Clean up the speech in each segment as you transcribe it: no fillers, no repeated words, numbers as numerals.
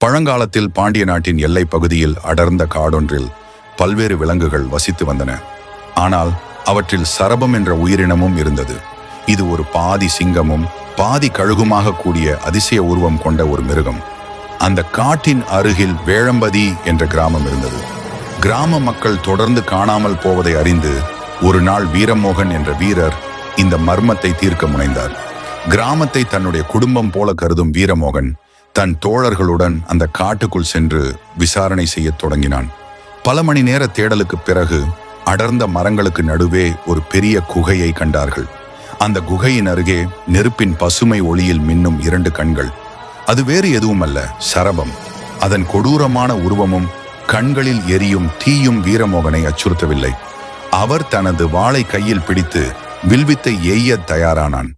பழங்காலத்தில் பாண்டிய நாட்டின் எல்லைப் பகுதியில் அடர்ந்த காடொன்றில் பல்வேறு விலங்குகள் வசித்து வந்தன. ஆனால் அவற்றில் சரபம் என்ற உயிரினமும் இருந்தது. இது ஒரு பாதி சிங்கமும் பாதி கழுகுமாக கூடிய அதிசய உருவம் கொண்ட ஒரு மிருகம். அந்த காட்டின் அருகில் வேழம்பதி என்ற கிராமம் இருந்தது. கிராம மக்கள் தொடர்ந்து காணாமல் போவதை அறிந்து ஒரு நாள் வீரமோகன் என்ற வீரர் இந்த மர்மத்தை தீர்க்க முனைந்தார். கிராமத்தை தன்னுடைய குடும்பம் போல கருதும் வீரமோகன் தன் தோழர்களுடன் அந்த காட்டுக்குள் சென்று விசாரணை செய்ய தொடங்கினான். பல மணி நேர தேடலுக்கு பிறகு அடர்ந்த மரங்களுக்கு நடுவே ஒரு பெரிய குகையை கண்டார்கள். அந்த குகையின் அருகே நெருப்பின் பசுமை ஒளியில் மின்னும் 2 கண்கள். அது வேறு எதுவும் அல்ல, சரபம். அதன் கொடூரமான உருவமும் கண்களில் எரியும் தீயும் வீரமோகனை அச்சுறுத்தவில்லை. அவர் தனது வாளை கையில் பிடித்து வில்வித்தை எய்ய தயாரானான்.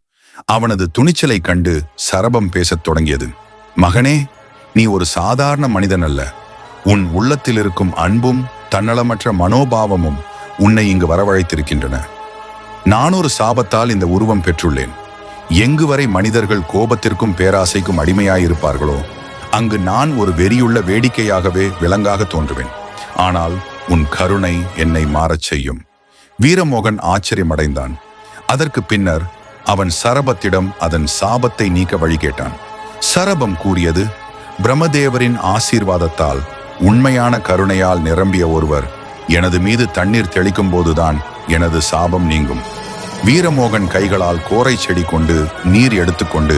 அவனது துணிச்சலை கண்டு சரபம் பேசத் தொடங்கியது. மகனே, நீ ஒரு சாதாரண மனிதன் அல்ல. உன் உள்ளத்தில் இருக்கும் அன்பும் தன்னலமற்ற மனோபாவமும் உன்னை இங்கு வரவழைத்திருக்கின்றன. நான் ஒரு சாபத்தால் இந்த உருவம் பெற்றுள்ளேன். எங்கு வரை மனிதர்கள் கோபத்திற்கும் பேராசைக்கும் அடிமையாயிருப்பார்களோ அங்கு நான் ஒரு வெறியுள்ள வேடிக்கையாகவே விலங்காக தோன்றுவேன். ஆனால் உன் கருணை என்னை மாறச் செய்யும். வீரமோகன் ஆச்சரியமடைந்தான். அதற்கு பின்னர் அவன் சரபத்திடம் அதன் சாபத்தை நீக்க வழி கேட்டான். சரபம் கூறியது, பிரம்மதேவரின் ஆசீர்வாதத்தால் உண்மையான கருணையால் நிரம்பிய ஒருவர் எனது மீது தண்ணீர் தெளிக்கும் போதுதான் எனது சாபம் நீங்கும். வீரமோகன் கைகளால் கோரை செடி கொண்டு நீர் எடுத்துக்கொண்டு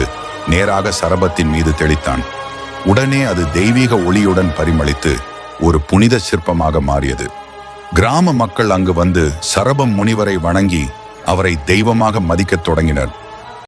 நேராக சரபத்தின் மீது தெளித்தான். உடனே அது தெய்வீக ஒளியுடன் பரிமளித்து ஒரு புனித சிற்பமாக மாறியது. கிராம மக்கள் அங்கு வந்து சரபம் முனிவரை வணங்கி அவரை தெய்வமாக மதிக்கத் தொடங்கினர்.